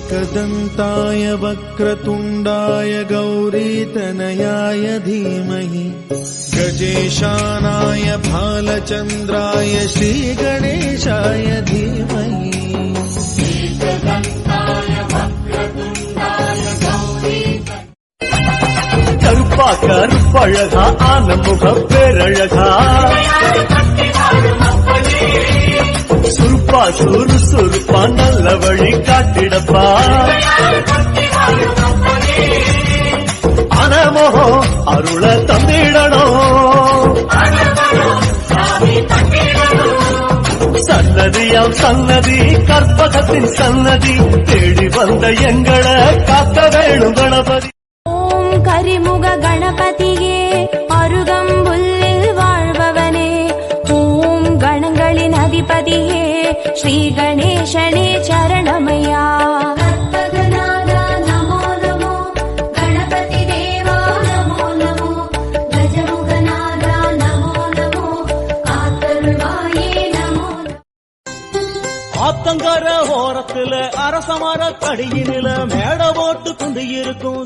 एकदन्ताय वक्रतुण्डाय गौरीतनयाय धीमहि गजेशानाय भालचन्द्राय श्रीगणेशाय धीमहि கருப்பா கருப்பழகா ஆனமுக பேரழகா சுருப்பா சுறுசுறுப்பா நல்ல வழி காட்டிடப்பா அனமோகம் அருள தந்திடணும் சன்னதியாம் சன்னதி கற்பகத்தின் சன்னதி தேடி வந்த எங்களை காக்க வேணும் கணபதி. கரிமுக கணபதியே அருகம்புல்லில் வாழ்பவனே ஓம் கணங்களின் அதிபதியே ஸ்ரீ கணேசனே சரணமையா. நமோ நமோ கணபதி தேவா நமோ நமோ கஜமுகநாதா நமோ நமோ காத்தருள்வாயே நமோ. ஆத்தங்கர ஓரத்துல அரசமர கடியினில மேட போட்டு குந்தியிருக்கும்